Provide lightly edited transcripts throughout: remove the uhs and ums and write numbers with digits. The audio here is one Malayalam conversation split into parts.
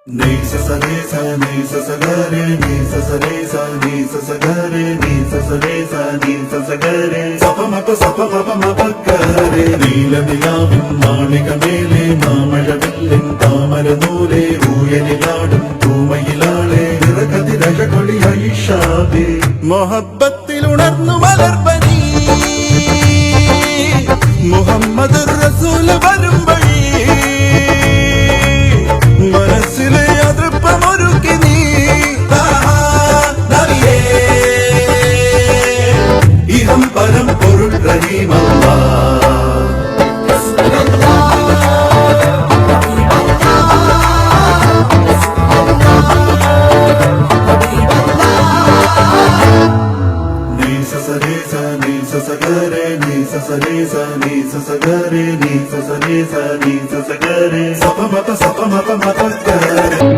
Ni sa sa re sa ni sa sa ga re ni sa sa re sa ni sa sa ga re ni sa sa re sa ni sa sa ga re sa pa ma pa ga re നീല നിലാവിൻ മാളികമേലെ മാമഴവില്ലിൻ താമരനൂലെ ഊയലിലാടും തൂമയിലാളെ നിറകതിരകൊളിയായി ഷാബി മൊഹബത്തിൽ ഉണർന്നു മലർപനി മുഹമ്മദ് റസൂൽ വരും വഴി മനസ്സിലെ അതൃപ്പമൊരുക്കി നീ ഇഹം പരം പൊരുൾ റഹീമല്ലാ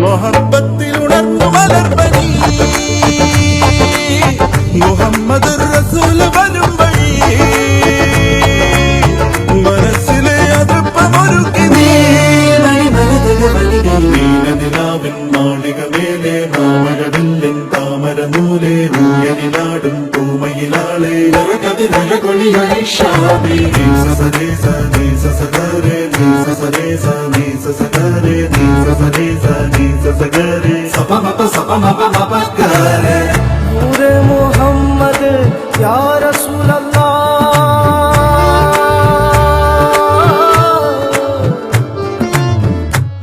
മൊഹബത്തിൽ ഉണർന്നു മലർപനി മുഹമ്മദ് റസൂൽ വരും വഴി മനസ്സിലെ അതൃപ്പമൊരുക്കി നീലനിലാവിൻ മാളികമേലെ മാമഴവില്ലിൻ താമരനൂലെ ഊയലിലാടും തൂമയിലാളെ നിറകതിരകൊളിയായി ഷാബി नूरे मोहम्मद या रसूल अल्लाह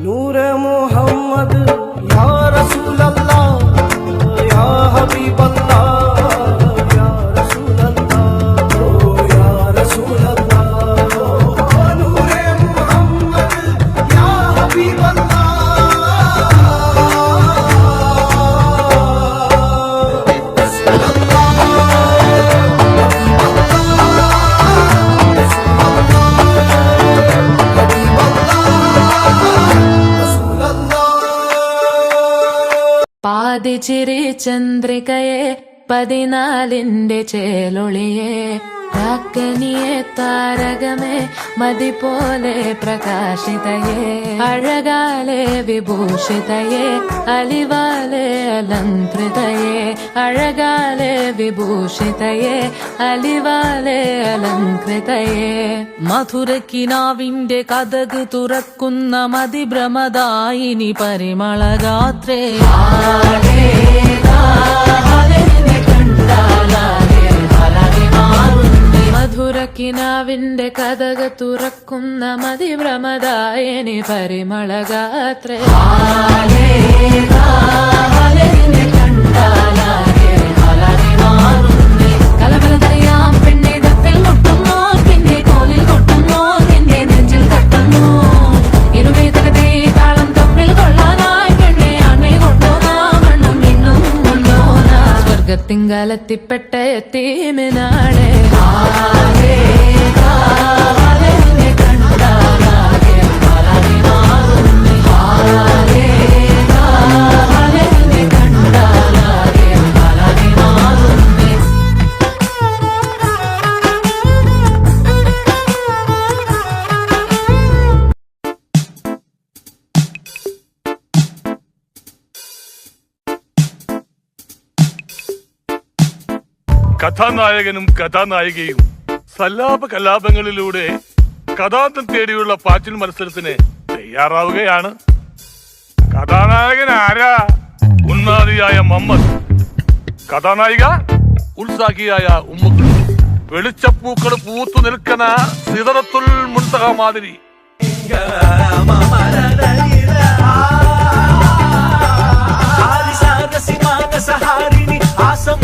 नूरे मोहम्मद या रसूल अल्लाह या हबीब अल्लाह या रसूल अल्लाह या रसूल अल्लाह नूरे मोहम्मद या हबीब अल्लाह പാതിച്ചിരി ചന്ദ്രികയെ പതിനാലിന്റെ ചേലൊളിയെ കാക്കനിയെ താരകമേ മതി പോലെ പ്രകാശിതയെ അഴകാലെ വിഭൂഷിതയെ അലിവാലെ അലങ്കൃതയെ അഴകാലെ വിഭൂഷിതയെ അലിവാലെ അലങ്കൃതയെ മധുരക്കിനാവിന്റെ കഥക് തുറക്കുന്ന മതിഭ്രമദായിനി പരിമളഗാത്രേ മധുരക്കിനാവിന്റെ കഥക തുറക്കുന്ന മതിഭ്രമദായിനി പരിമളഗാത്രേ കലബലതറിയാം പെണ്ണെ തപ്പിൽ മുട്ടുന്നു പിന്നെ കോലിൽ കൊട്ടുന്നു നിന്റെ നെഞ്ചിൽ തട്ടുന്നു ഇരുവേതകത്തെ താളം തമ്മിൽ കൊള്ളാനായി പെണ്ണെ അണ്ണെ കൊണ്ടോനാ മണ്ണും മിണ്ണും കൊണ്ടോനാ സ്വർഗത്തിങ്കലെത്തിപ്പെട്ട എത്തീമിനാളെ കഥാനായകനും കഥാനായികയും സല്ലാപ കലാപങ്ങളിലൂടെ കഥാന്തം തേടിയുള്ള പാച്ചിൽ മത്സരത്തിന് തയ്യാറാവുകയാണ്. കഥാനായകൻ ആരാ? ഉന്നാദിയായ മുഹമ്മദ്. കഥാനായിക ഉത്സാഹിയായ ഉമ്മുക്കുട്ടി. വെളിച്ചപ്പൂക്കൾ പൂത്തു നിൽക്കുന്ന സിദറത്തുൽ മുൻതഹ മാതിരി. سهارني عاصم